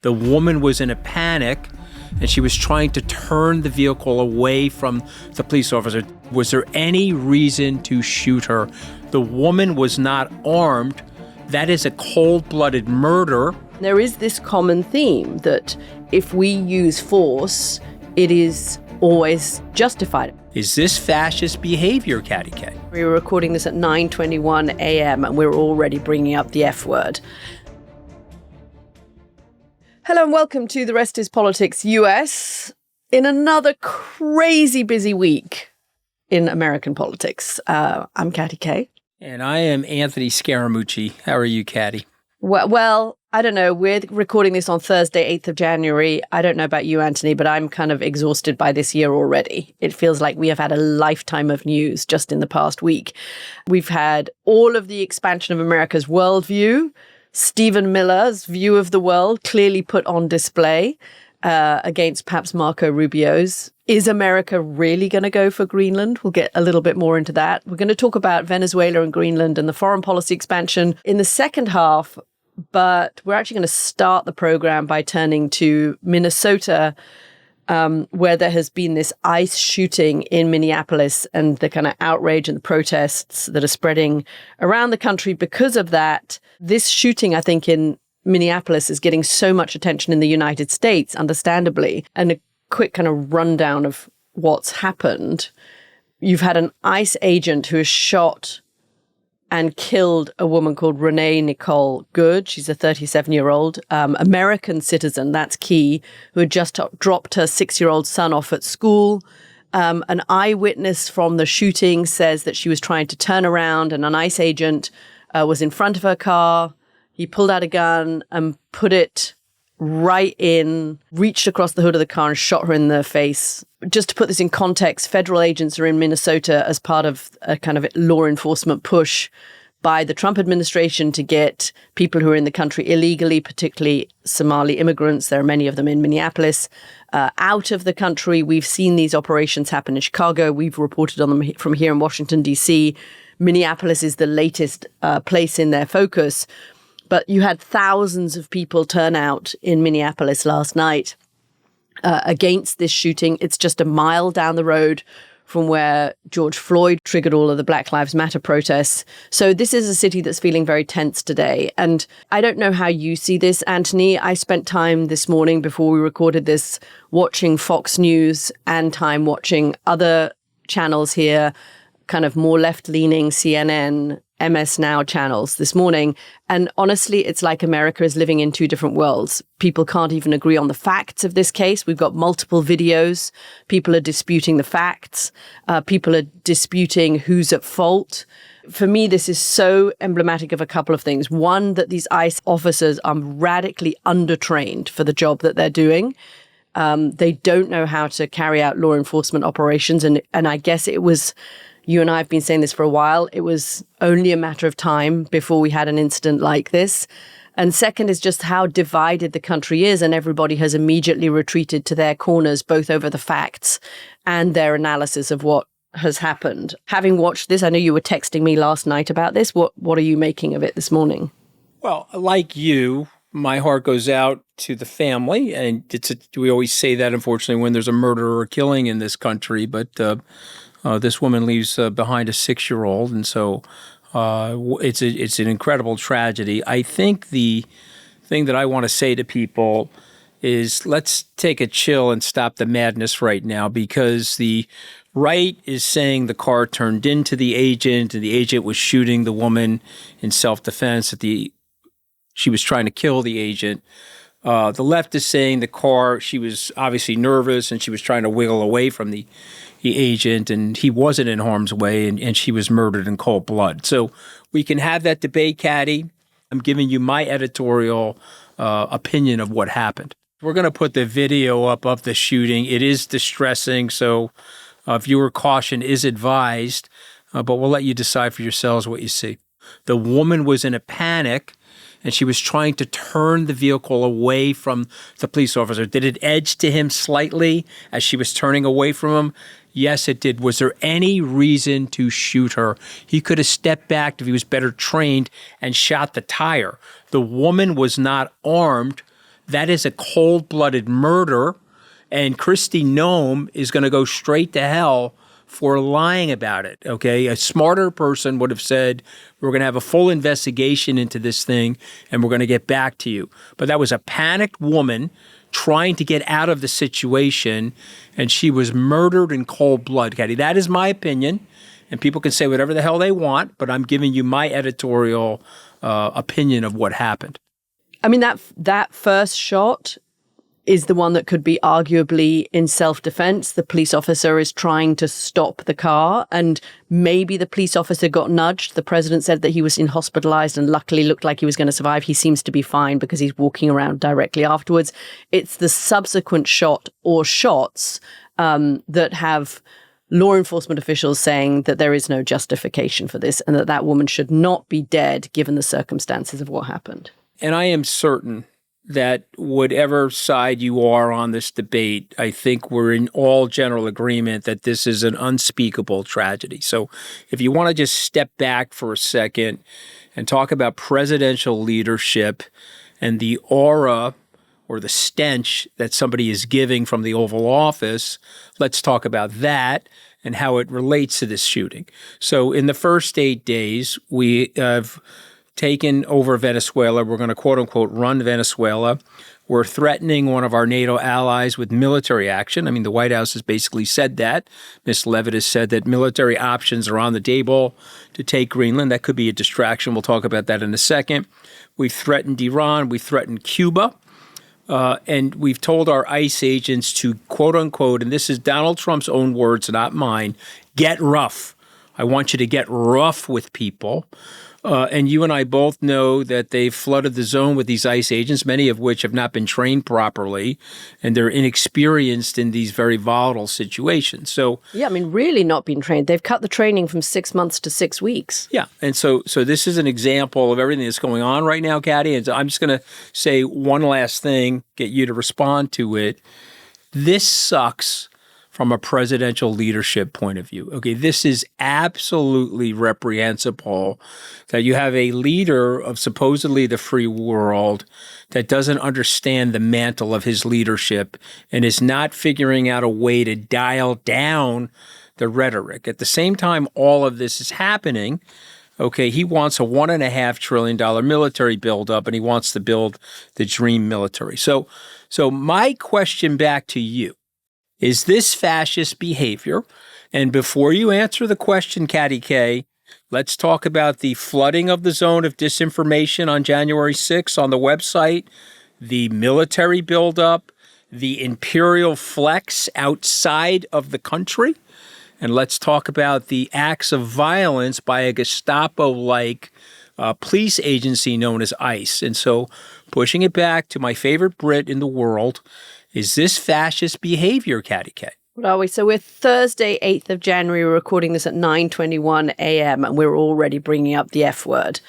The woman was in a panic and she was trying to turn the vehicle away from the police officer. Was there any reason to shoot her? The woman was not armed. That is a cold-blooded murder. There is this common theme that if we use force, it is always justified. Is this fascist behavior, Katty K? We were recording this at 9:21 a.m. and we're already bringing up the F word. Hello and welcome to The Rest is Politics US in another crazy busy week in American politics. I'm Katty K. And I am Anthony Scaramucci. How are you, Katty? Well, I don't know. We're recording this on Thursday, 8th of January. I don't know about you, Anthony, but I'm kind of exhausted by this year already. It feels like we have had a lifetime of news just in the past week. We've had all of the expansion of America's worldview, Stephen Miller's view of the world clearly put on display against perhaps Marco Rubio's. Is America really going to go for Greenland? We'll get a little bit more into that. We're going to talk about Venezuela and Greenland and the foreign policy expansion in the second half, but we're actually going to start the program by turning to Minnesota, where there has been this ICE shooting in Minneapolis and the kind of outrage and the protests that are spreading around the country because of that. This shooting, I think, in Minneapolis is getting so much attention in the United States, understandably. And a quick kind of rundown of what's happened. You've had an ICE agent who has shot and killed a woman called Renee Nicole Good. She's a 37-year-old American citizen, that's key, who had just dropped her 6-year-old son off at school. An eyewitness from the shooting says that she was trying to turn around and an ICE agent was in front of her car. He pulled out a gun and put it right in, reached across the hood of the car and shot her in the face. Just to put this in context, federal agents are in Minnesota as part of a kind of law enforcement push by the Trump administration to get people who are in the country illegally, particularly Somali immigrants, there are many of them in Minneapolis, out of the country. We've seen these operations happen in Chicago. We've reported on them from here in Washington, D.C. Minneapolis is the latest place in their focus. But you had thousands of people turn out in Minneapolis last night against this shooting. It's just a mile down the road from where George Floyd triggered all of the Black Lives Matter protests. So this is a city that's feeling very tense today. And I don't know how you see this, Anthony. I spent time this morning before we recorded this watching Fox News and time watching other channels here, kind of more left-leaning CNN, MS Now channels this morning. And honestly, it's like America is living in two different worlds. People can't even agree on the facts of this case. We've got multiple videos. People are disputing the facts. People are disputing who's at fault. For me, this is so emblematic of a couple of things. One, that these ICE officers are radically undertrained for the job that they're doing. They don't know how to carry out law enforcement operations. And I guess it was, you and I have been saying this for a while, it was only a matter of time before we had an incident like this. And second is just how divided the country is, and everybody has immediately retreated to their corners, both over the facts and their analysis of what has happened. Having watched this, I know you were texting me last night about this. What are you making of it this morning? Well, like you, my heart goes out to the family, and we always say that, unfortunately, when there's a murder or a killing in this country, but this woman leaves behind a 6-year-old, and so it's an incredible tragedy. I think the thing that I want to say to people is let's take a chill and stop the madness right now, because the right is saying the car turned into the agent and the agent was shooting the woman in self-defense, that she was trying to kill the agent. The left is saying the car, she was obviously nervous and she was trying to wiggle away from the agent and he wasn't in harm's way and she was murdered in cold blood. So we can have that debate, Katty. I'm giving you my editorial opinion of what happened. We're going to put the video up of the shooting. It is distressing, so viewer caution is advised, but we'll let you decide for yourselves what you see. The woman was in a panic and she was trying to turn the vehicle away from the police officer. Did it edge to him slightly as she was turning away from him? Yes, it did. Was there any reason to shoot her? He could have stepped back if he was better trained and shot the tire. The woman was not armed. That is a cold-blooded murder, and Kristi Noem is going to go straight to hell for lying about it, okay? A smarter person would have said, we're going to have a full investigation into this thing, and we're going to get back to you. But that was a panicked woman trying to get out of the situation, and she was murdered in cold blood, Katty. That is my opinion, and people can say whatever the hell they want, but I'm giving you my editorial opinion of what happened. I mean, that first shot is the one that could be arguably in self-defense. The police officer is trying to stop the car, and maybe the police officer got nudged. The president said that he was hospitalized and luckily looked like he was going to survive. He seems to be fine because he's walking around directly afterwards. It's the subsequent shot or shots that have law enforcement officials saying that there is no justification for this and that woman should not be dead given the circumstances of what happened. And I am certain that whatever side you are on this debate, I think we're in all general agreement that this is an unspeakable tragedy. So if you want to just step back for a second and talk about presidential leadership and the aura or the stench that somebody is giving from the Oval Office, let's talk about that and how it relates to this shooting. So in the first 8 days, we have taken over Venezuela. We're going to, quote unquote, run Venezuela. We're threatening one of our NATO allies with military action. I mean, the White House has basically said that. Ms. Leavitt has said that military options are on the table to take Greenland. That could be a distraction. We'll talk about that in a second. We've threatened Iran. We've threatened Cuba. And we've told our ICE agents to, quote unquote, and this is Donald Trump's own words, not mine, get rough. I want you to get rough with people. And you and I both know that they've flooded the zone with these ICE agents, many of which have not been trained properly, and they're inexperienced in these very volatile situations. So, yeah, I mean, really not been trained. They've cut the training from 6 months to 6 weeks. Yeah, and so this is an example of everything that's going on right now, Katty. And so I'm just going to say one last thing, get you to respond to it. This sucks from a presidential leadership point of view. Okay, this is absolutely reprehensible that you have a leader of supposedly the free world that doesn't understand the mantle of his leadership and is not figuring out a way to dial down the rhetoric. At the same time, all of this is happening. Okay, he wants a $1.5 trillion military buildup, and he wants to build the dream military. So my question back to you, is this fascist behavior? And before you answer the question, Katty K, let's talk about the flooding of the zone of disinformation on January 6th on the website, the military buildup, the imperial flex outside of the country. And let's talk about the acts of violence by a Gestapo-like police agency known as ICE. And so pushing it back to my favorite Brit in the world, is this fascist behavior, Katty K? What are we? So we're Thursday, 8th of January. We're recording this at 9:21 a.m. and we're already bringing up the F word,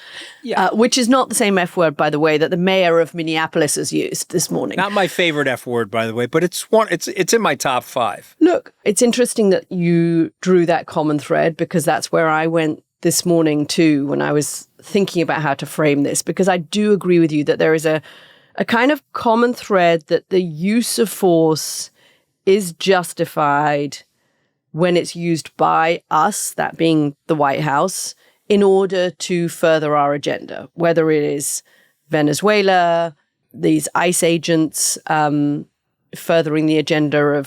which is not the same F word, by the way, that the mayor of Minneapolis has used this morning. Not my favorite F word, by the way, but it's in my top 5. Look, it's interesting that you drew that common thread because that's where I went this morning too when I was thinking about how to frame this, because I do agree with you that there is a kind of common thread that the use of force is justified when it's used by us, that being the White House, in order to further our agenda, whether it is Venezuela, these ICE agents furthering the agenda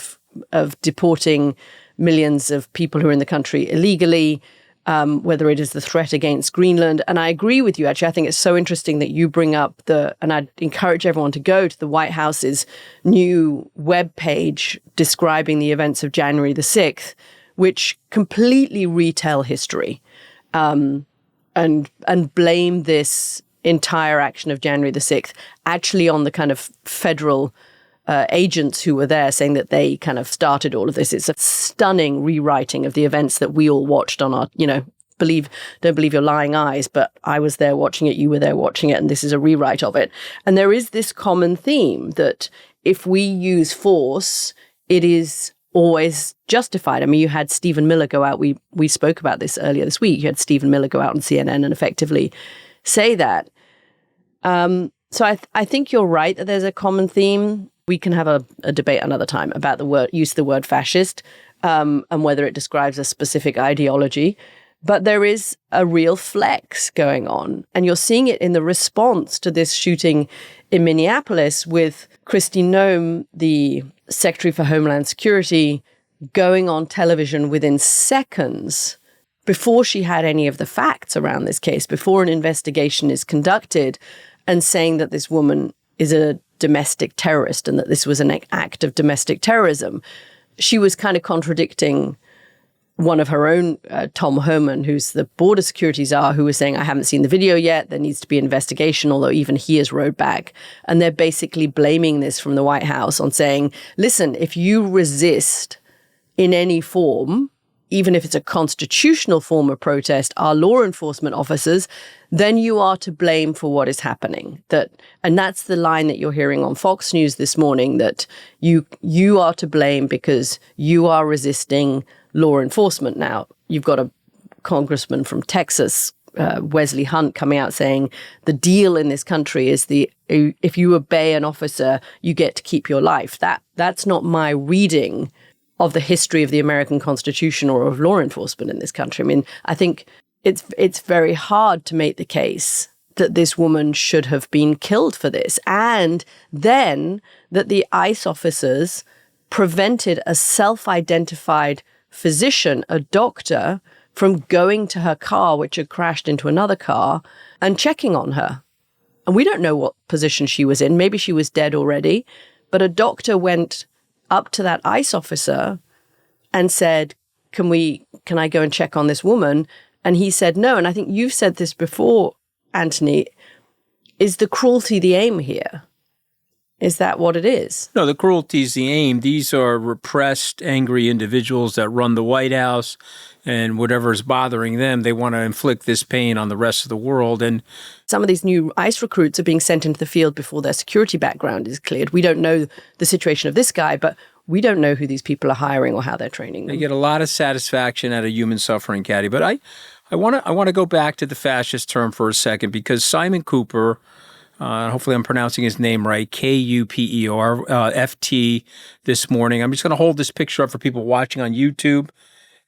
of deporting millions of people who are in the country illegally, whether it is the threat against Greenland. And I agree with you, actually. I think it's so interesting that you bring up and I'd encourage everyone to go to the White House's new webpage describing the events of January the 6th, which completely retell history and blame this entire action of January the 6th actually on the kind of federal agents who were there, saying that they kind of started all of this. It's a stunning rewriting of the events that we all watched on our, don't believe your lying eyes, but I was there watching it, you were there watching it, and this is a rewrite of it. And there is this common theme that if we use force, it is always justified. I mean, you had Stephen Miller go out, we spoke about this earlier this week, you had Stephen Miller go out on CNN and effectively say that. So I think you're right that there's a common theme. We can have a debate another time about the use of the word fascist and whether it describes a specific ideology. But there is a real flex going on. And you're seeing it in the response to this shooting in Minneapolis with Kristi Noem, the Secretary for Homeland Security, going on television within seconds before she had any of the facts around this case, before an investigation is conducted, and saying that this woman is a domestic terrorist and that this was an act of domestic terrorism. She was kind of contradicting one of her own, Tom Homan, who's the border security czar, who was saying, I haven't seen the video yet. There needs to be an investigation, although even he has rowed back. And they're basically blaming this from the White House on saying, listen, if you resist in any form, even if it's a constitutional form of protest, our law enforcement officers, then you are to blame for what is happening. And that's the line that you're hearing on Fox News this morning, that you are to blame because you are resisting law enforcement. Now, you've got a congressman from Texas, Wesley Hunt, coming out saying the deal in this country is if you obey an officer, you get to keep your life. That's not my reading of the history of the American Constitution or of law enforcement in this country. I mean, I think it's very hard to make the case that this woman should have been killed for this, and then that the ICE officers prevented a self-identified physician, a doctor, from going to her car, which had crashed into another car, and checking on her. And we don't know what position she was in. Maybe she was dead already, but a doctor went up to that ICE officer and said, can I go and check on this woman? And he said no. And I think you've said this before, Anthony. Is the cruelty the aim here? Is that what it is? No, the cruelty is the aim. These are repressed, angry individuals that run the White House, and whatever is bothering them, they want to inflict this pain on the rest of the world. And some of these new ICE recruits are being sent into the field before their security background is cleared. We don't know the situation of this guy, but we don't know who these people are hiring or how they're training them. They get a lot of satisfaction out of human suffering, Katty. But I want to go back to the fascist term for a second, because Simon Cooper, hopefully I'm pronouncing his name right, Kuper, FT, this morning. I'm just going to hold this picture up for people watching on YouTube.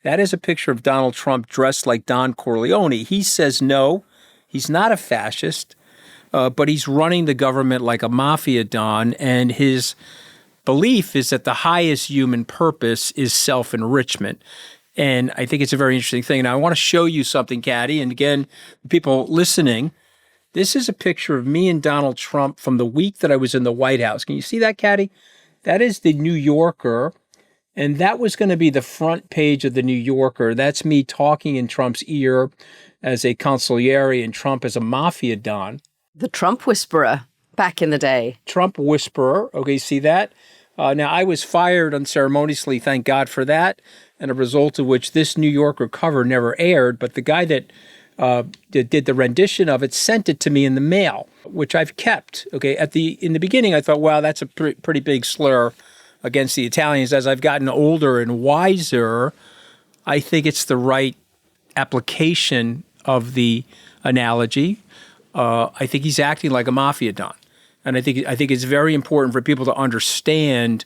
That is a picture of Donald Trump dressed like Don Corleone. He says no, he's not a fascist, but he's running the government like a mafia don, and his belief is that the highest human purpose is self-enrichment. And I think it's a very interesting thing. Now, I want to show you something, Katty, and again, people listening, this is a picture of me and Donald Trump from the week that I was in the White House. Can you see that, Katty? That is the New Yorker. And that was going to be the front page of the New Yorker. That's me talking in Trump's ear as a consigliere and Trump as a mafia don. The Trump whisperer back in the day. Trump whisperer. Okay, see that? Now, I was fired unceremoniously, thank God for that, and a result of which this New Yorker cover never aired. But the guy that did the rendition of it sent it to me in the mail, which I've kept. Okay, in the beginning, I thought, wow, that's a pretty big slur against the Italians. As I've gotten older and wiser, I think it's the right application of the analogy. I think he's acting like a mafia don. And I think it's very important for people to understand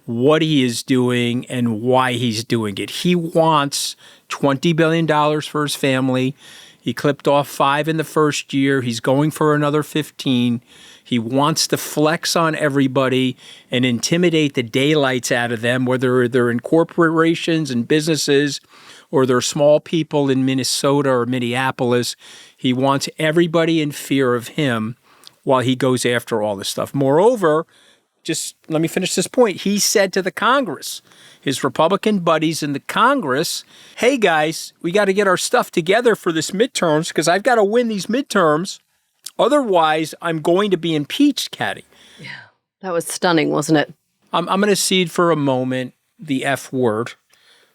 what he is doing and why he's doing it. He wants $20 billion for his family. He clipped off 5 in the first year. He's going for another 15. He wants to flex on everybody and intimidate the daylights out of them, whether they're in corporations and businesses or they're small people in Minnesota or Minneapolis. He wants everybody in fear of him while he goes after all this stuff. Moreover, just let me finish this point. He said to the Congress, his Republican buddies in the Congress, hey guys, we got to get our stuff together for this midterms because I've got to win these midterms. Otherwise, I'm going to be impeached, Katty. Yeah, that was stunning, wasn't it? I'm going to cede for a moment the F word,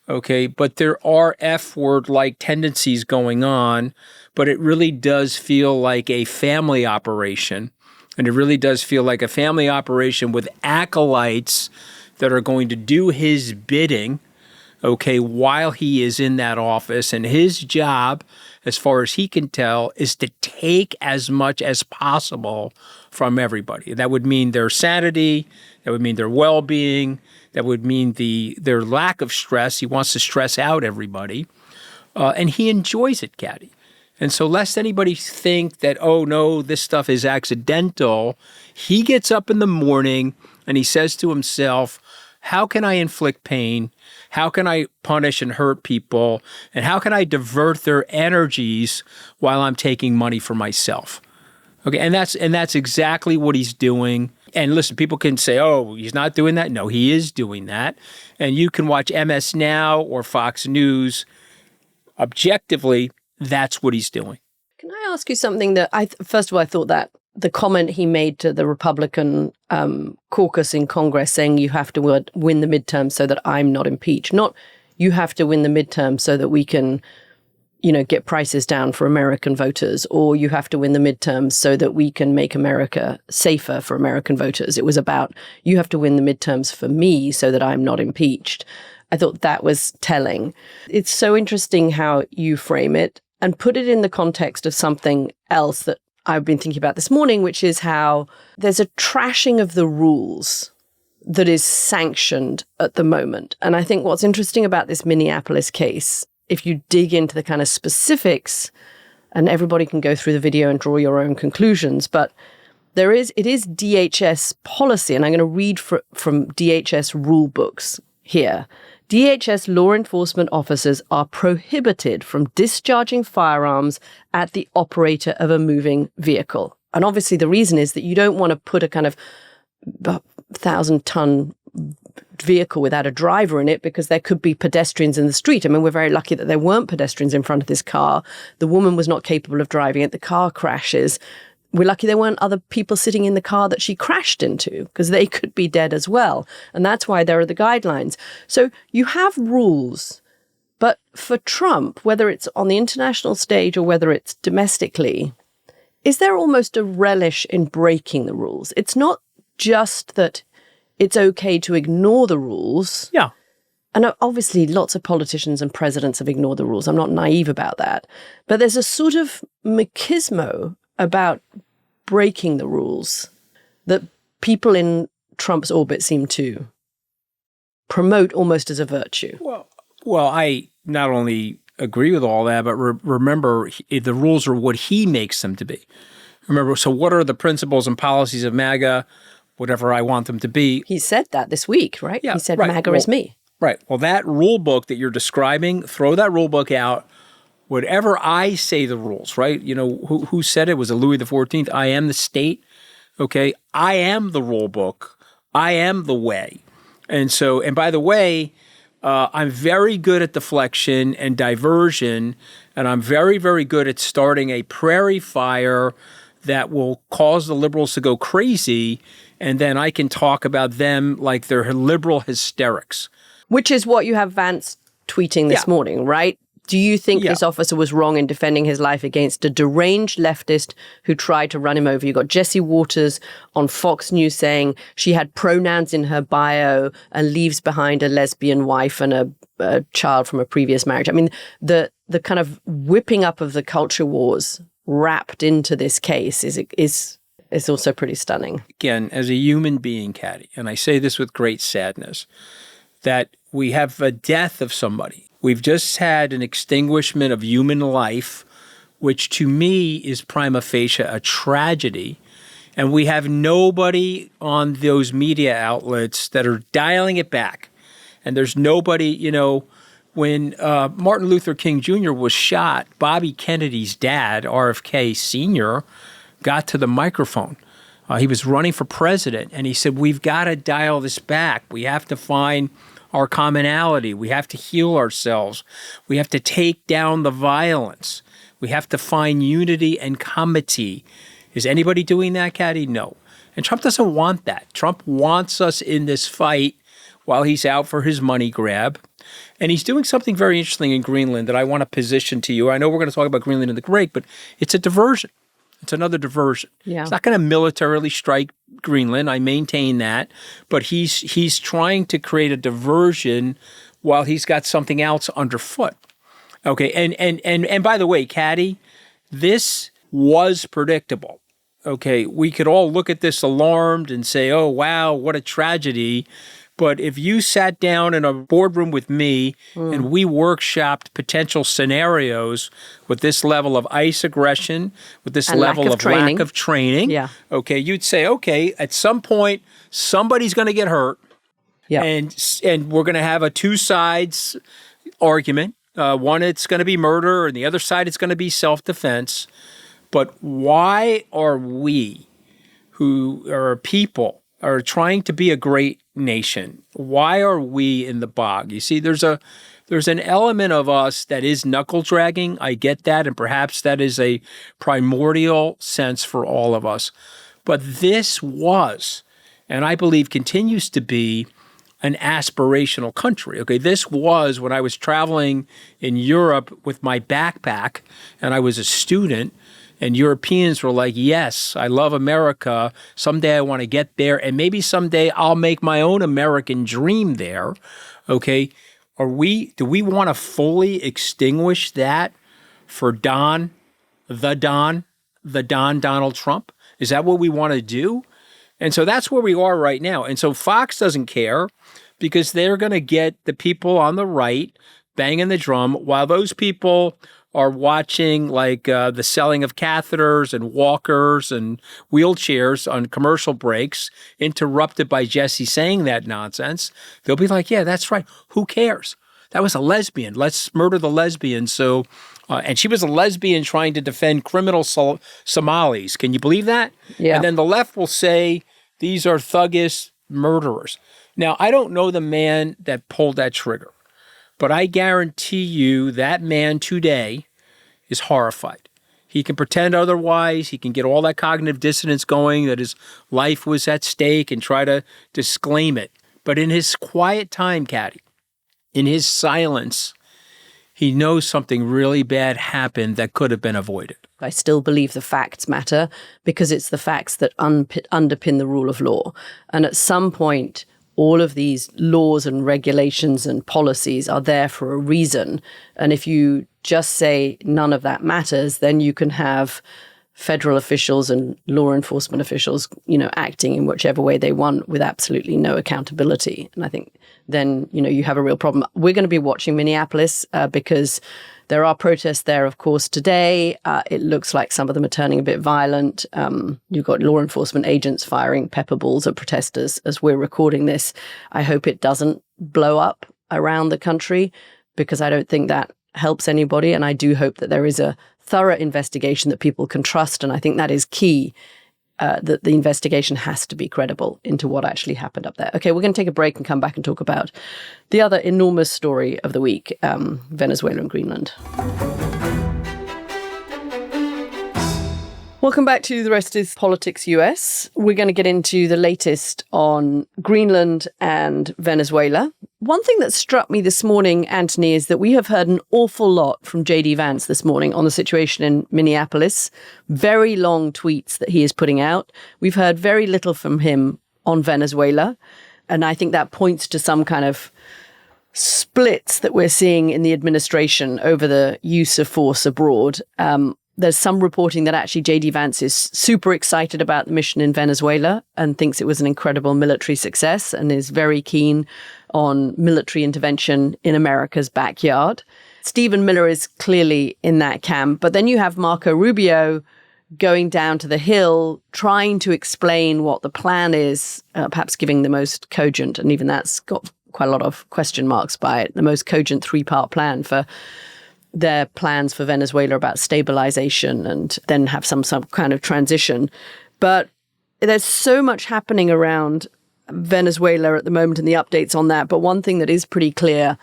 okay? But there are F word-like tendencies going on, but it really does feel like a family operation. And it really does feel like a family operation with acolytes that are going to do his bidding, okay, while he is in that office. And his job as far as he can tell, is to take as much as possible from everybody. That would mean their sanity. That would mean their well-being. That would mean their lack of stress. He wants to stress out everybody. And he enjoys it, Katty. And so lest anybody think that, oh, no, this stuff is accidental, he gets up in the morning and he says to himself, how can I inflict pain? How can I punish and hurt people? And how can I divert their energies while I'm taking money for myself? Okay, and that's exactly what he's doing. And listen, people can say, oh, he's not doing that. No, he is doing that. And you can watch MS Now or Fox News. Objectively, that's what he's doing. Can I ask you something that first of all, I thought that the comment he made to the Republican caucus in Congress saying you have to win the midterm so that I'm not impeached, not you have to win the midterm so that we can, get prices down for American voters, or you have to win the midterms so that we can make America safer for American voters. It was about you have to win the midterms for me so that I'm not impeached. I thought that was telling. It's so interesting how you frame it and put it in the context of something else that I've been thinking about this morning, which is how there's a trashing of the rules that is sanctioned at the moment. And I think what's interesting about this Minneapolis case, if you dig into the kind of specifics, and everybody can go through the video and draw your own conclusions, but it is DHS policy, and I'm going to read from DHS rule books here. DHS law enforcement officers are prohibited from discharging firearms at the operator of a moving vehicle. And obviously the reason is that you don't want to put a kind of 1,000-ton vehicle without a driver in it because there could be pedestrians in the street. I mean, we're very lucky that there weren't pedestrians in front of this car. The woman was not capable of driving it. The car crashes. We're lucky there weren't other people sitting in the car that she crashed into because they could be dead as well. And that's why there are the guidelines. So you have rules, but for Trump, whether it's on the international stage or whether it's domestically, is there almost a relish in breaking the rules? It's not just that it's okay to ignore the rules. Yeah. And obviously lots of politicians and presidents have ignored the rules. I'm not naive about that. But there's a sort of machismo about breaking the rules that people in Trump's orbit seem to promote almost as a virtue. Well, I not only agree with all that, but remember, the rules are what he makes them to be. Remember, so what are the principles and policies of MAGA? Whatever I want them to be. He said that this week, right? Yeah, he said right. MAGA is me. Right. Well, that rule book that you're describing, throw that rule book out. Whatever I say the rules, right? Who said it? Was it Louis XIV? I am the state. Okay. I am the rule book. I am the way. And by the way, I'm very good at deflection and diversion, and I'm very, very good at starting a prairie fire that will cause the liberals to go crazy, and then I can talk about them like they're liberal hysterics. Which is what you have Vance tweeting this morning, right? Do you think this officer was wrong in defending his life against a deranged leftist who tried to run him over? You got Jesse Waters on Fox News saying she had pronouns in her bio and leaves behind a lesbian wife and a child from a previous marriage. I mean, the kind of whipping up of the culture wars wrapped into this case is also pretty stunning. Again, as a human being, Katty, and I say this with great sadness, that we have a death of somebody. We've just had an extinguishment of human life, which to me is prima facie a tragedy. And we have nobody on those media outlets that are dialing it back. And there's nobody, when Martin Luther King Jr. was shot, Bobby Kennedy's dad, RFK Sr., got to the microphone. He was running for president, and he said, we've got to dial this back. We have to find our commonality. We have to heal ourselves. We have to take down the violence. We have to find unity and comity. Is anybody doing that, Katty? No. And Trump doesn't want that. Trump wants us in this fight while he's out for his money grab. And he's doing something very interesting in Greenland that I want to position to you. I know we're going to talk about Greenland in the break, but it's a diversion. It's another diversion. Yeah. It's not going to militarily strike Greenland. I maintain that. But he's trying to create a diversion while he's got something else underfoot. Okay, and by the way, Katty, this was predictable. Okay, we could all look at this alarmed and say, oh, wow, what a tragedy. But if you sat down in a boardroom with me and we workshopped potential scenarios with this level of ICE aggression, with this and level of lack of training, yeah. okay, you'd say, okay, at some point, somebody's going to get hurt. Yeah. And we're going to have a two sides argument. One, it's going to be murder, and the other side, it's going to be self-defense. But why are we, who are people, are trying to be a great nation, why are we in the bog? You see, there's an element of us that is knuckle dragging. I get that, and perhaps that is a primordial sense for all of us. But this was, and I believe continues to be, an aspirational country. Okay, this was when I was traveling in Europe with my backpack and I was a student, and Europeans were like, yes, I love America. Someday I want to get there, and maybe someday I'll make my own American dream there. Okay, do we want to fully extinguish that for Donald Trump? Is that what we want to do? And so that's where we are right now. And so Fox doesn't care because they're going to get the people on the right banging the drum while those people are watching like the selling of catheters and walkers and wheelchairs on commercial breaks, interrupted by Jesse saying that nonsense. They'll be like, yeah, that's right. Who cares? That was a lesbian. Let's murder the lesbian. So, and she was a lesbian trying to defend criminal Somalis. Can you believe that? Yeah. And then the left will say, these are thuggish murderers. Now, I don't know the man that pulled that trigger, but I guarantee you that man today is horrified. He can pretend otherwise. He can get all that cognitive dissonance going, that his life was at stake, and try to disclaim it. But in his quiet time, Katty, in his silence, he knows something really bad happened that could have been avoided. I still believe the facts matter because it's the facts that underpin the rule of law. And at some point, all of these laws and regulations and policies are there for a reason. And if you just say none of that matters, then you can have federal officials and law enforcement officials, acting in whichever way they want with absolutely no accountability. And I think then, you have a real problem. We're going to be watching Minneapolis because there are protests there, of course, today. It looks like some of them are turning a bit violent. You've got law enforcement agents firing pepper balls at protesters as we're recording this. I hope it doesn't blow up around the country because I don't think that helps anybody. And I do hope that there is a thorough investigation that people can trust. And I think that is key, that the investigation has to be credible into what actually happened up there. Okay, we're going to take a break and come back and talk about the other enormous story of the week, Venezuela and Greenland. Welcome back to The Rest is Politics US. We're going to get into the latest on Greenland and Venezuela. One thing that struck me this morning, Anthony, is that we have heard an awful lot from J.D. Vance this morning on the situation in Minneapolis. Very long tweets that he is putting out. We've heard very little from him on Venezuela. And I think that points to some kind of splits that we're seeing in the administration over the use of force abroad. There's some reporting that actually J.D. Vance is super excited about the mission in Venezuela and thinks it was an incredible military success and is very keen on military intervention in America's backyard. Stephen Miller is clearly in that camp. But then you have Marco Rubio going down to the Hill, trying to explain what the plan is, perhaps giving the most cogent, and even that's got quite a lot of question marks by it, the most cogent three-part plan for their plans for Venezuela about stabilization and then have some kind of transition. But there's so much happening around Venezuela at the moment and the updates on that. But one thing that is pretty clear,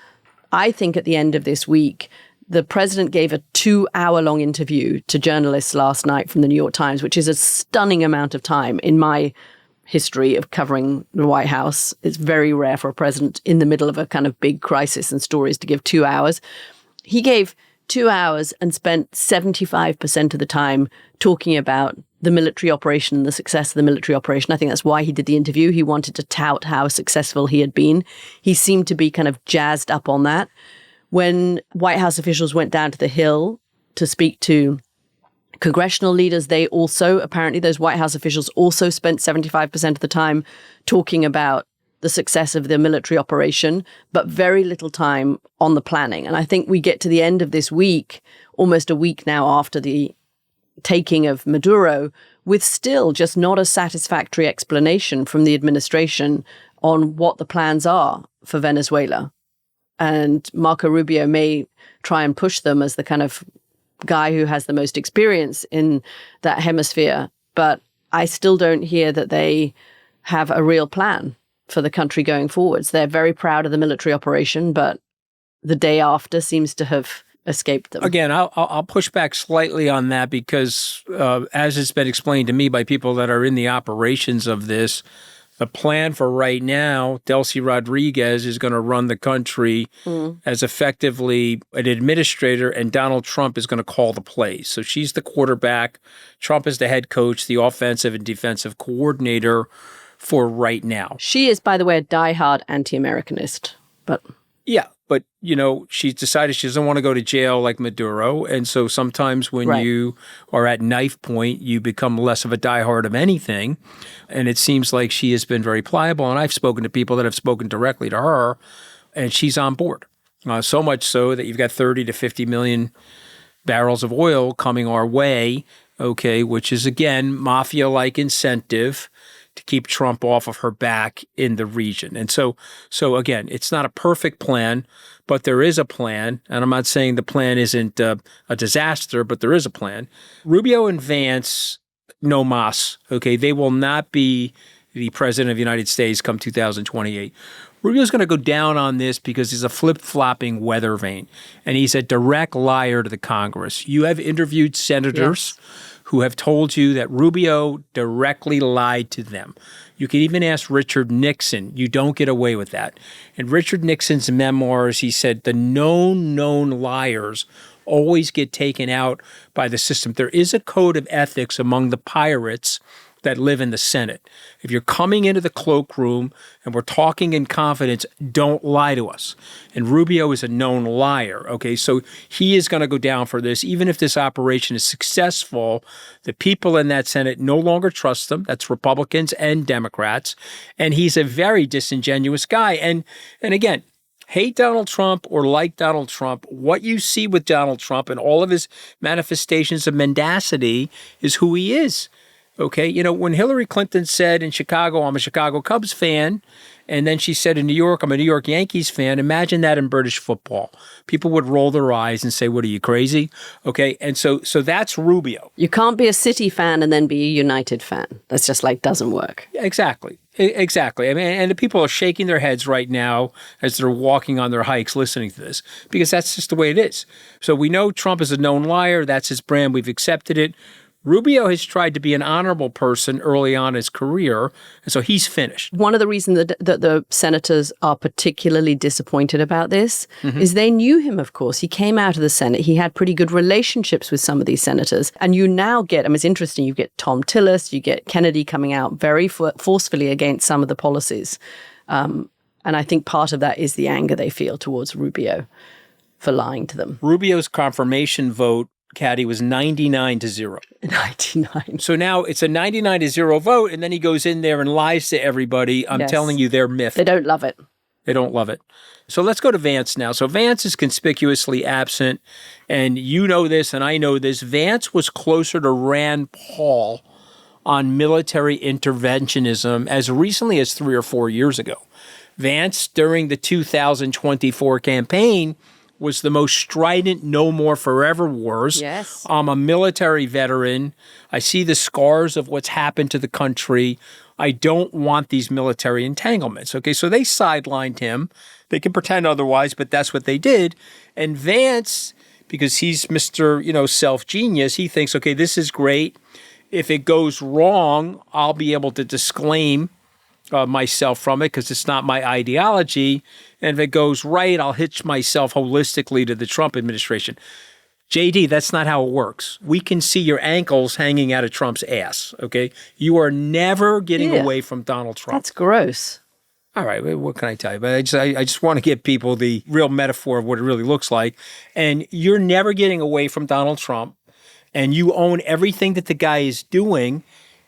I think at the end of this week, the president gave a 2-hour-long interview to journalists last night from the New York Times, which is a stunning amount of time in my history of covering the White House. It's very rare for a president in the middle of a kind of big crisis and stories to give 2 hours. He gave 2 hours and spent 75% of the time talking about the military operation and the success of the military operation. I think that's why he did the interview. He wanted to tout how successful he had been. He seemed to be kind of jazzed up on that. When White House officials went down to the Hill to speak to congressional leaders, they also, apparently those White House officials also spent 75% of the time talking about the success of the military operation, but very little time on the planning. And I think we get to the end of this week, almost a week now after the taking of Maduro, with still just not a satisfactory explanation from the administration on what the plans are for Venezuela. And Marco Rubio may try and push them as the kind of guy who has the most experience in that hemisphere. But I still don't hear that they have a real plan for the country going forwards. They're very proud of the military operation, but the day after seems to have escaped them. Again, I'll push back slightly on that because as it's been explained to me by people that are in the operations of this, the plan for right now, Delcy Rodriguez is going to run the country as effectively an administrator, and Donald Trump is going to call the plays. So she's the quarterback. Trump is the head coach, the offensive and defensive coordinator for right now. She is, by the way, a diehard anti-Americanist. But yeah, but she's decided she doesn't want to go to jail like Maduro, and so sometimes when you are at knife point, you become less of a diehard of anything. And it seems like she has been very pliable, and I've spoken to people that have spoken directly to her, and she's on board. So much so that you've got 30 to 50 million barrels of oil coming our way, okay, which is, again, mafia-like incentive to keep Trump off of her back in the region. And so again, it's not a perfect plan, but there is a plan. And I'm not saying the plan isn't a disaster, but there is a plan. Rubio and Vance, no mas, okay? They will not be the president of the United States come 2028. Rubio's going to go down on this because he's a flip-flopping weather vane, and he's a direct liar to the Congress. You have interviewed senators who have told you that Rubio directly lied to them. You can even ask Richard Nixon. You don't get away with that. In Richard Nixon's memoirs, he said the known liars always get taken out by the system. There is a code of ethics among the pirates that live in the Senate. If you're coming into the cloakroom and we're talking in confidence, don't lie to us. And Rubio is a known liar, okay? So he is going to go down for this. Even if this operation is successful, the people in that Senate no longer trust them. That's Republicans and Democrats. And he's a very disingenuous guy. And again, hate Donald Trump or like Donald Trump, what you see with Donald Trump and all of his manifestations of mendacity is who he is. Okay, when Hillary Clinton said in Chicago, I'm a Chicago Cubs fan, and then she said in New York, I'm a New York Yankees fan, imagine that in British football. People would roll their eyes and say, what are you, crazy? Okay, and so that's Rubio. You can't be a City fan and then be a United fan. That's just doesn't work. Exactly. I mean, and the people are shaking their heads right now as they're walking on their hikes listening to this, because that's just the way it is. So we know Trump is a known liar. That's his brand. We've accepted it. Rubio has tried to be an honorable person early on in his career, and so he's finished. One of the reasons that the senators are particularly disappointed about this is they knew him, of course. He came out of the Senate. He had pretty good relationships with some of these senators. And you now get, it's interesting, you get Tom Tillis, you get Kennedy coming out very forcefully against some of the policies. And I think part of that is the anger they feel towards Rubio for lying to them. Rubio's confirmation vote, Katty, was 99-0. 99. So now it's a 99-0 vote, and then he goes in there and lies to everybody. I'm telling you, they're miffed. They don't love it. They don't love it. So let's go to Vance now. So Vance is conspicuously absent, and you know this, and I know this. Vance was closer to Rand Paul on military interventionism as recently as 3 or 4 years ago. Vance, during the 2024 campaign, was the most strident no more forever wars. Yes. I'm a military veteran. I see the scars of what's happened to the country. I don't want these military entanglements. Okay, so they sidelined him. They can pretend otherwise, but that's what they did. And Vance, because he's Mr., self-genius, he thinks, okay, this is great. If it goes wrong, I'll be able to disclaim myself from it because it's not my ideology. And if it goes right, I'll hitch myself holistically to the Trump administration. JD, that's not how it works. We can see your ankles hanging out of Trump's ass, okay? You are never getting away from Donald Trump. That's gross. All right, well, what can I tell you? But I just want to give people the real metaphor of what it really looks like. And you're never getting away from Donald Trump, and you own everything that the guy is doing.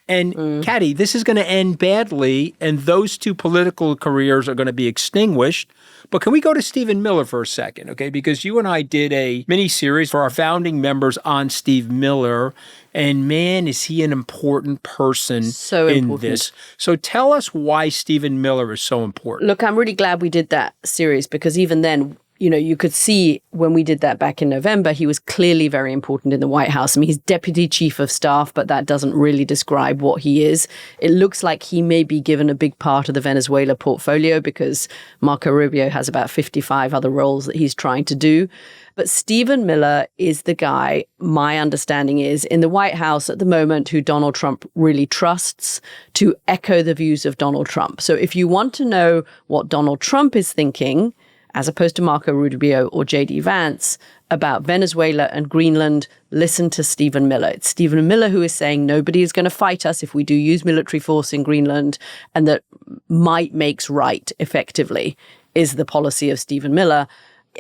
And Katty, this is going to end badly, and those two political careers are going to be extinguished. But can we go to Stephen Miller for a second, okay? Because you and I did a mini-series for our founding members on Steve Miller, and man, is he an important person in this. So tell us why Stephen Miller is so important. Look, I'm really glad we did that series, because even then, you know, you could see when we did that back in November, he was clearly very important in the White House. I mean, he's deputy chief of staff, but that doesn't really describe what he is. It looks like he may be given a big part of the Venezuela portfolio because Marco Rubio has about 55 other roles that he's trying to do. But Stephen Miller is the guy, my understanding is, in the White House at the moment who Donald Trump really trusts to echo the views of Donald Trump. So if you want to know what Donald Trump is thinking, as opposed to Marco Rubio or J.D. Vance, about Venezuela and Greenland, listen to Stephen Miller. It's Stephen Miller who is saying nobody is going to fight us if we do use military force in Greenland, and that might makes right, effectively, is the policy of Stephen Miller.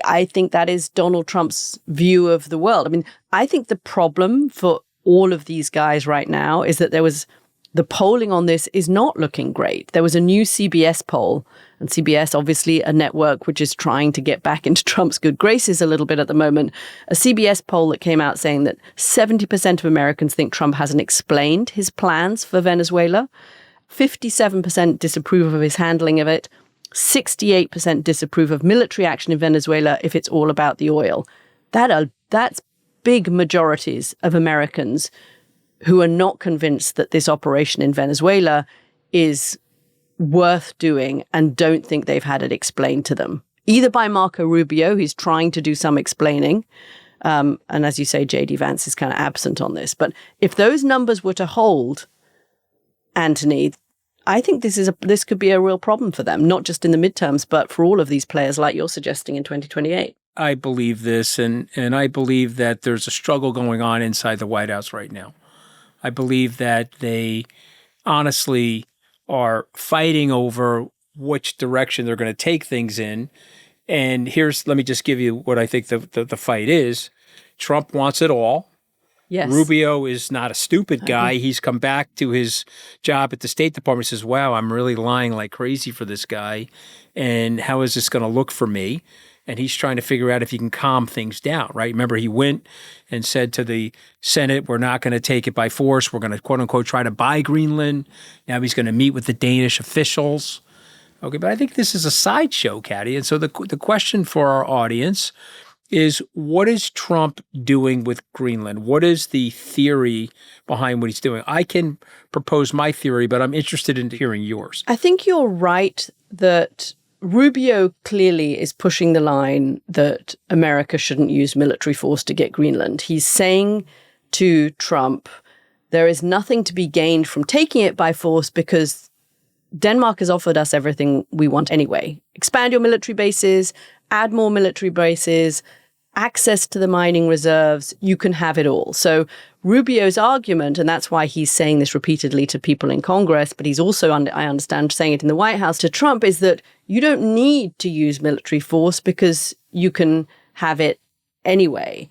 I think that is Donald Trump's view of the world. I mean, I think the problem for all of these guys right now is that the polling on this is not looking great. There was a new CBS poll, and CBS, obviously a network which is trying to get back into Trump's good graces a little bit at the moment. A CBS poll that came out saying that 70% of Americans think Trump hasn't explained his plans for Venezuela. 57% disapprove of his handling of it. 68% disapprove of military action in Venezuela if it's all about the oil. That's big majorities of Americans who are not convinced that this operation in Venezuela is worth doing and don't think they've had it explained to them, either by Marco Rubio, who's trying to do some explaining, and as you say, J.D. Vance is kind of absent on this. But if those numbers were to hold, Anthony, I think this could be a real problem for them, not just in the midterms, but for all of these players like you're suggesting in 2028. I believe this, and I believe that there's a struggle going on inside the White House right now. I believe that they honestly are fighting over which direction they're going to take things in. And let me just give you what I think the fight is. Trump wants it all. Yes. Rubio is not a stupid guy. He's come back to his job at the State Department and says, wow, I'm really lying like crazy for this guy. And how is this going to look for me? And he's trying to figure out if he can calm things down, right? Remember, he went and said to the Senate, we're not going to take it by force. We're going to, quote unquote, try to buy Greenland. Now he's going to meet with the Danish officials. Okay, but I think this is a sideshow, Katty. And so the question for our audience is, what is Trump doing with Greenland? What is the theory behind what he's doing? I can propose my theory, but I'm interested in hearing yours. I think you're right that Rubio clearly is pushing the line that America shouldn't use military force to get Greenland. He's saying to Trump, there is nothing to be gained from taking it by force because Denmark has offered us everything we want anyway. Expand your military bases, add more military bases, access to the mining reserves, you can have it all. So Rubio's argument, and that's why he's saying this repeatedly to people in Congress, but he's also, I understand, saying it in the White House to Trump, is that you don't need to use military force because you can have it anyway.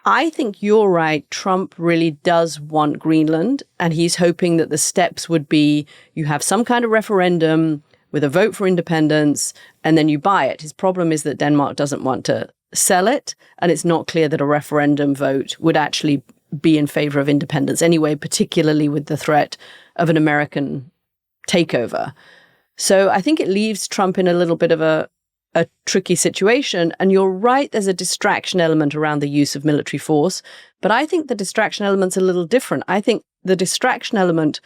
I think you're right. Trump really does want Greenland, and he's hoping that the steps would be you have some kind of referendum with a vote for independence, and then you buy it. His problem is that Denmark doesn't want to sell it, and it's not clear that a referendum vote would actually be in favor of independence anyway, particularly with the threat of an American takeover. So I think it leaves Trump in a little bit of a tricky situation. And you're right, there's a distraction element around the use of military force. But I think the distraction element's a little different. I think the distraction element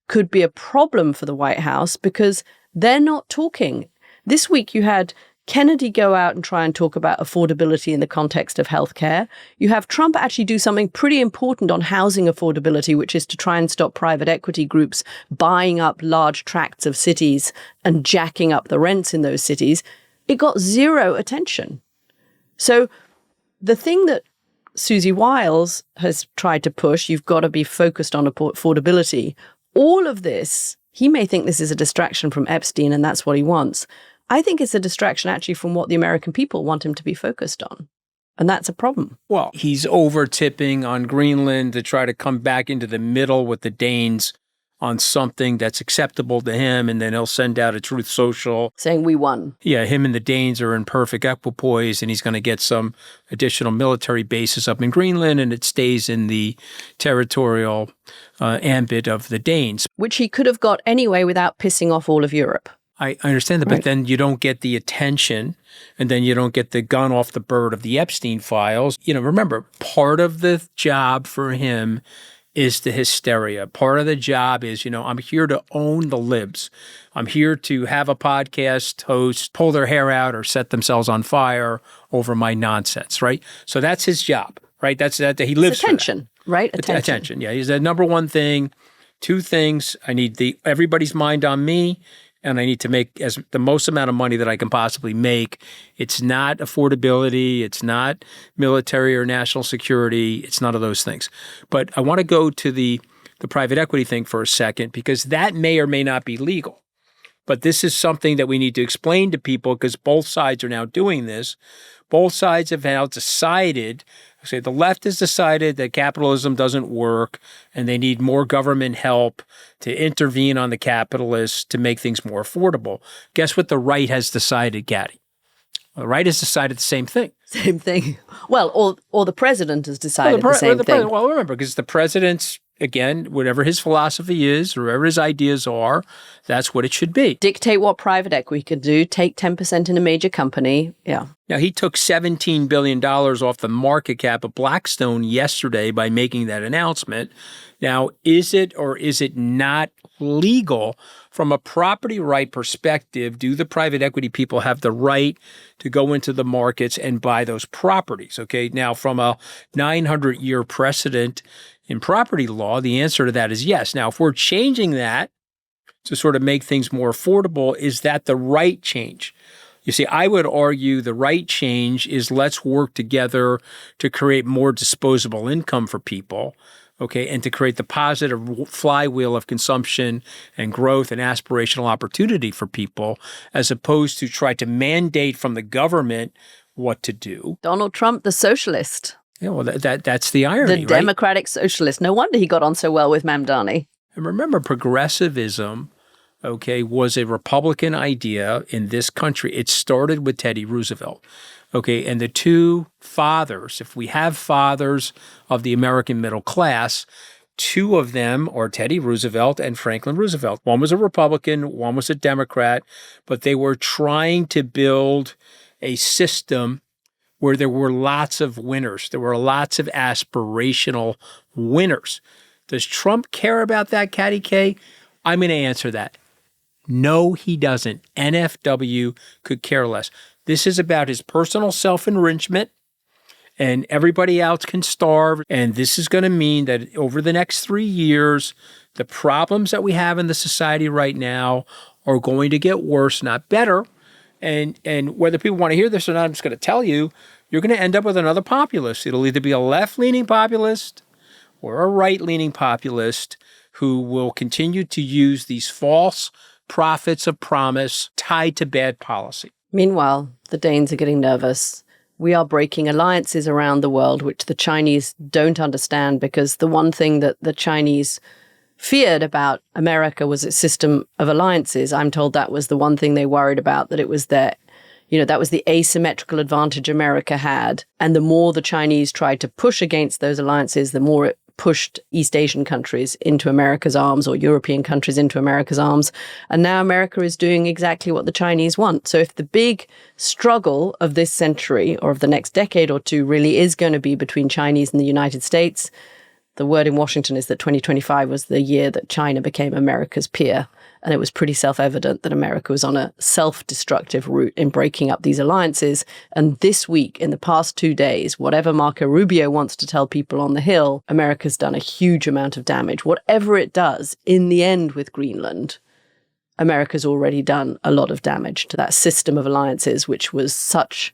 could be a problem for the White House because they're not talking. This week you had Kennedy go out and try and talk about affordability in the context of healthcare. You have Trump actually do something pretty important on housing affordability, which is to try and stop private equity groups buying up large tracts of cities and jacking up the rents in those cities. It got zero attention. So the thing that Susie Wiles has tried to push, you've got to be focused on affordability. All of this He may think this is a distraction from Epstein and that's what he wants. I think it's a distraction actually from what the American people want him to be focused on. And that's a problem. Well, he's over-tipping on Greenland to try to come back into the middle with the Danes on something that's acceptable to him, and then he'll send out a Truth Social saying we won. Yeah, him and the Danes are in perfect equipoise, and he's going to get some additional military bases up in Greenland, and it stays in the territorial ambit of the Danes. Which he could have got anyway without pissing off all of Europe. I understand that, but then you don't get the attention, and then you don't get the gun off the bird of the Epstein files. Remember, part of the job for him is the hysteria. Part of the job is, I'm here to own the libs. I'm here to have a podcast host pull their hair out or set themselves on fire over my nonsense, right? So that's his job, right? That's that he lives attention, for that. Right? Attention. Yeah, he's the number one thing. Two things. I need everybody's mind on me, and I need to make the most amount of money that I can possibly make. It's not affordability. It's not military or national security. It's none of those things. But I want to go to the private equity thing for a second, because that may or may not be legal. But this is something that we need to explain to people, because both sides are now doing this. Both sides have now decided, the left has decided that capitalism doesn't work and they need more government help to intervene on the capitalists to make things more affordable. Guess what the right has decided, Katty? The right has decided the same thing. Same thing. Well, or the president has decided the same thing. Well, remember, because the president's, again, whatever his philosophy is, or whatever his ideas are, that's what it should be. Dictate what private equity can do, take 10% in a major company. Yeah. Now, he took $17 billion off the market cap of Blackstone yesterday by making that announcement. Now, is it or is it not legal from a property right perspective? Do the private equity people have the right to go into the markets and buy those properties? Okay. Now, from a 900-year precedent in property law, the answer to that is yes. Now, if we're changing that to sort of make things more affordable, is that the right change? You see, I would argue the right change is let's work together to create more disposable income for people, okay, and to create the positive flywheel of consumption and growth and aspirational opportunity for people, as opposed to try to mandate from the government what to do. Donald Trump, the socialist. Yeah, well, that's the irony, the democratic socialist. No wonder he got on so well with Mamdani. And remember, progressivism, okay, was a Republican idea in this country. It started with Teddy Roosevelt, okay, and the two fathers, if we have fathers of the American middle class, two of them are Teddy Roosevelt and Franklin Roosevelt. One was a Republican, one was a Democrat, but they were trying to build a system where there were lots of winners. There were lots of aspirational winners. Does Trump care about that, Katty K? I'm going to answer that. No, he doesn't. NFW could care less. This is about his personal self-enrichment, and everybody else can starve. And this is going to mean that over the next 3 years, the problems that we have in the society right now are going to get worse, not better. And whether people want to hear this or not, I'm just going to tell you, you're going to end up with another populist. It'll either be a left-leaning populist or a right-leaning populist who will continue to use these false prophets of promise tied to bad policy. Meanwhile, the Danes are getting nervous. We are breaking alliances around the world, which the Chinese don't understand, because the one thing that the Chinese feared about America was its system of alliances. I'm told that was the one thing they worried about, that it was that was the asymmetrical advantage America had. And the more the Chinese tried to push against those alliances, the more it pushed East Asian countries into America's arms, or European countries into America's arms. And now America is doing exactly what the Chinese want. So if the big struggle of this century or of the next decade or two really is going to be between Chinese and the United States, the word in Washington is that 2025 was the year that China became America's peer. And it was pretty self-evident that America was on a self-destructive route in breaking up these alliances. And this week, in the past 2 days, whatever Marco Rubio wants to tell people on the Hill, America's done a huge amount of damage. Whatever it does, in the end with Greenland, America's already done a lot of damage to that system of alliances, which was such,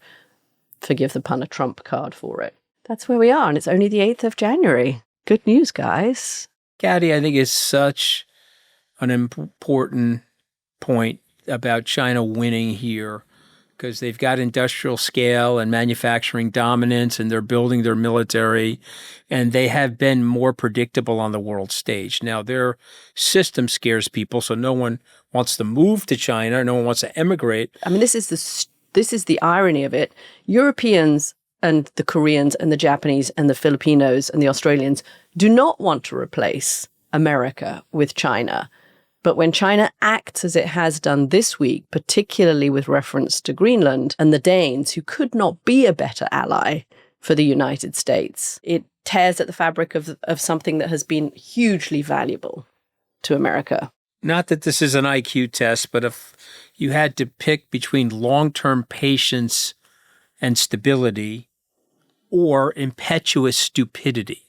forgive the pun, a trump card for it. That's where we are, and it's only the 8th of January. Good news, guys. Katty, I think it's such an important point about China winning here, because they've got industrial scale and manufacturing dominance, and they're building their military, and they have been more predictable on the world stage. Now, their system scares people, so no one wants to move to China, no one wants to emigrate. I mean, this is the irony of it. Europeans and the Koreans and the Japanese and the Filipinos and the Australians do not want to replace America with China. But when China acts as it has done this week, particularly with reference to Greenland and the Danes, who could not be a better ally for the United States, it tears at the fabric of something that has been hugely valuable to America. Not that this is an IQ test, but if you had to pick between long-term patience and stability or impetuous stupidity,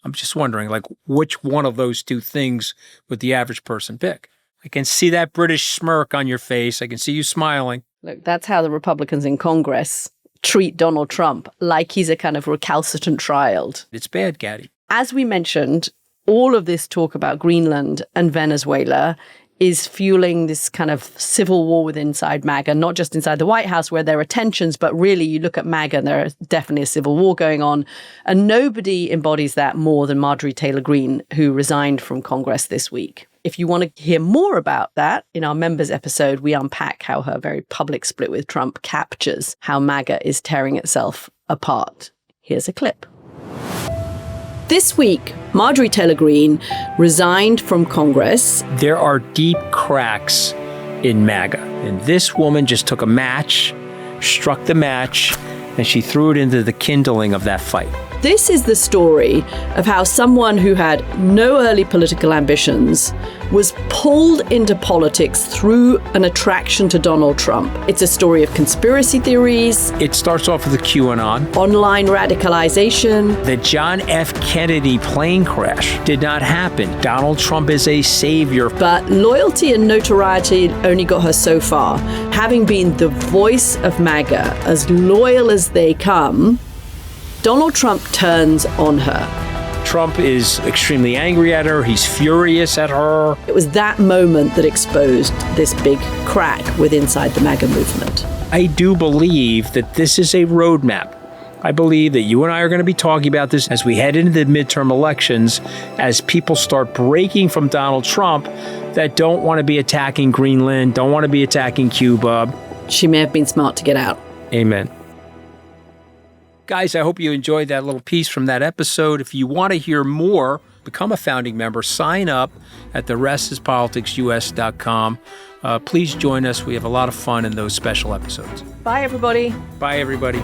I'm just wondering, like, which one of those two things would the average person pick? I can see that British smirk on your face. I can see you smiling. Look, that's how the Republicans in Congress treat Donald Trump, like he's a kind of recalcitrant child. It's bad, Katty. As we mentioned, all of this talk about Greenland and Venezuela is fueling this kind of civil war with inside MAGA, not just inside the White House where there are tensions, but really you look at MAGA and there is definitely a civil war going on. And nobody embodies that more than Marjorie Taylor Greene, who resigned from Congress this week. If you want to hear more about that, in our members episode, we unpack how her very public split with Trump captures how MAGA is tearing itself apart. Here's a clip. This week, Marjorie Taylor Greene resigned from Congress. There are deep cracks in MAGA. And this woman just took a match, struck the match, and she threw it into the kindling of that fight. This is the story of how someone who had no early political ambitions was pulled into politics through an attraction to Donald Trump. It's a story of conspiracy theories. It starts off with the QAnon. Online radicalization. The John F. Kennedy plane crash did not happen. Donald Trump is a savior. But loyalty and notoriety only got her so far. Having been the voice of MAGA, as loyal as they come, Donald Trump turns on her. Trump is extremely angry at her. He's furious at her. It was that moment that exposed this big crack with inside the MAGA movement. I do believe that this is a roadmap. I believe that you and I are going to be talking about this as we head into the midterm elections, as people start breaking from Donald Trump that don't want to be attacking Greenland, don't want to be attacking Cuba. She may have been smart to get out. Amen. Guys, I hope you enjoyed that little piece from that episode. If you want to hear more, become a founding member. Sign up at therestispoliticsus.com. Please join us. We have a lot of fun in those special episodes. Bye, everybody. Bye, everybody.